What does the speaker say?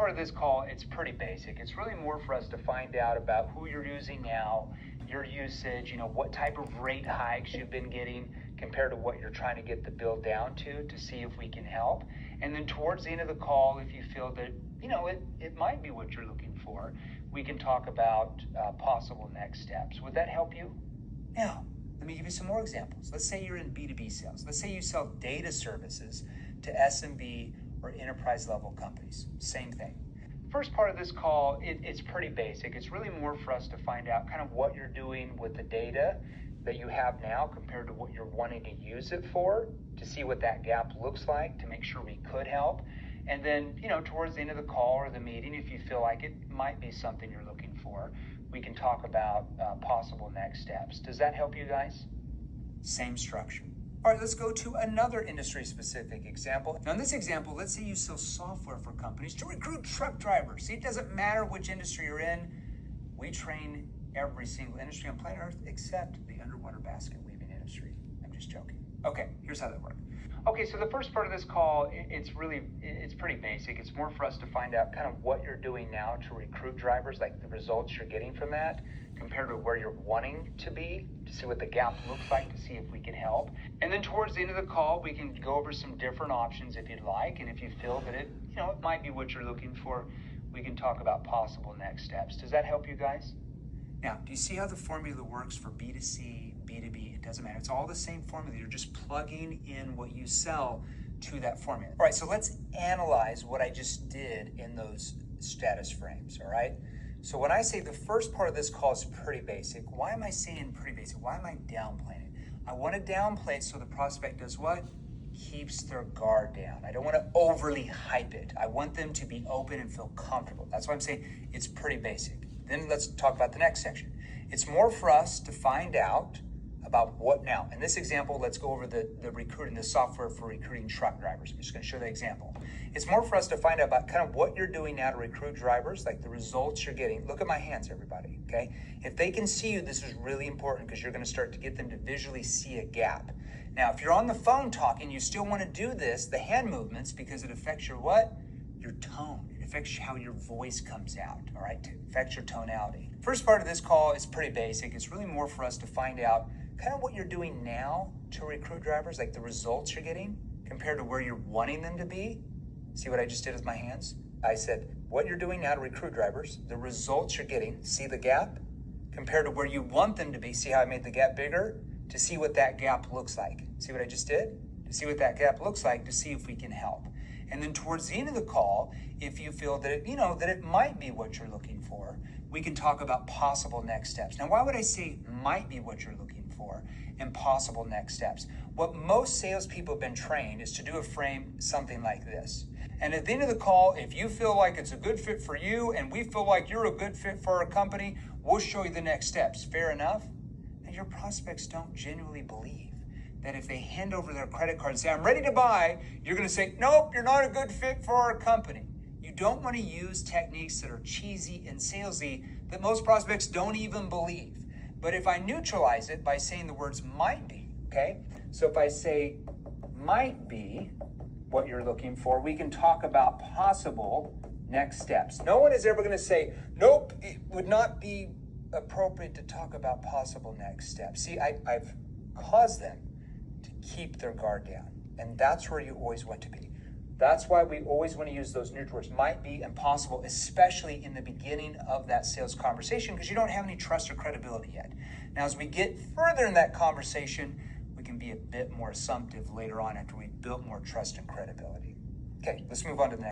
part of this call, it's pretty basic. It's really more for us to find out about who you're using now, your usage, what type of rate hikes you've been getting compared to what you're trying to get the bill down to see if we can help. And then towards the end of the call, if you feel that, it might be what you're looking for, we can talk about possible next steps. Would that help you? Now, let me give you some more examples. Let's say you're in B2B sales. Let's say you sell data services to SMB or enterprise level companies. Same thing. First part of this call, it's pretty basic. It's really more for us to find out kind of what you're doing with the data that you have now compared to what you're wanting to use it for, to see what that gap looks like, to make sure we could help. And then, towards the end of the call or the meeting, if you feel like it might be something you're looking for, we can talk about possible next steps. Does that help you guys? Same structure. All right, let's go to another industry-specific example. Now, in this example, let's say you sell software for companies to recruit truck drivers. See, it doesn't matter which industry you're in. We train every single industry on planet Earth except the underwater basket weaving industry. I'm just joking. Okay, here's how that works. Okay, so the first part of this call, it's pretty basic. It's more for us to find out kind of what you're doing now to recruit drivers, like the results you're getting from that, compared to where you're wanting to be, to see what the gap looks like, to see if we can help. And then towards the end of the call, we can go over some different options if you'd like, and if you feel that it might be what you're looking for, we can talk about possible next steps. Does that help you guys? Now, do you see how the formula works for B2C, B2B? It doesn't matter. It's all the same formula. You're just plugging in what you sell to that formula. All right, so let's analyze what I just did in those status frames, all right? So when I say the first part of this call is pretty basic, why am I saying pretty basic? Why am I downplaying it? I want to downplay it so the prospect does what? Keeps their guard down. I don't want to overly hype it. I want them to be open and feel comfortable. That's why I'm saying it's pretty basic. Then let's talk about the next section. It's more for us to find out about what now. In this example, let's go over the recruiting, the software for recruiting truck drivers. I'm just going to show the example. It's more for us to find out about kind of what you're doing now to recruit drivers, like the results you're getting. Look at my hands, everybody, okay? If they can see you, this is really important because you're going to start to get them to visually see a gap. Now, if you're on the phone talking, you still want to do this, the hand movements, because it affects your what? Your tone. It affects how your voice comes out, all right? It affects your tonality. First part of this call is pretty basic. It's really more for us to find out kind of what you're doing now to recruit drivers, like the results you're getting compared to where you're wanting them to be. See what I just did with my hands? I said, what you're doing now to recruit drivers, the results you're getting, see the gap, compared to where you want them to be. See how I made the gap bigger? To see what that gap looks like. See what I just did? To see what that gap looks like, to see if we can help. And then towards the end of the call, if you feel that it might be what you're looking for, we can talk about possible next steps. Now, why would I say might be what you're looking for and possible next steps? What most salespeople have been trained is to do a frame something like this. And at the end of the call, if you feel like it's a good fit for you and we feel like you're a good fit for our company, we'll show you the next steps. Fair enough? And your prospects don't genuinely believe that if they hand over their credit card and say, I'm ready to buy, you're going to say, nope, you're not a good fit for our company. You don't want to use techniques that are cheesy and salesy that most prospects don't even believe. But if I neutralize it by saying the words might be, okay? So if I say might be what you're looking for, we can talk about possible next steps. No one is ever going to say, nope, it would not be appropriate to talk about possible next steps. See, I've caused them to keep their guard down. And that's where you always want to be. That's why we always want to use those neutral words, might be and possible, especially in the beginning of that sales conversation, because you don't have any trust or credibility yet. Now, as we get further in that conversation, we can be a bit more assumptive later on after we've built more trust and credibility. Okay, let's move on to the next.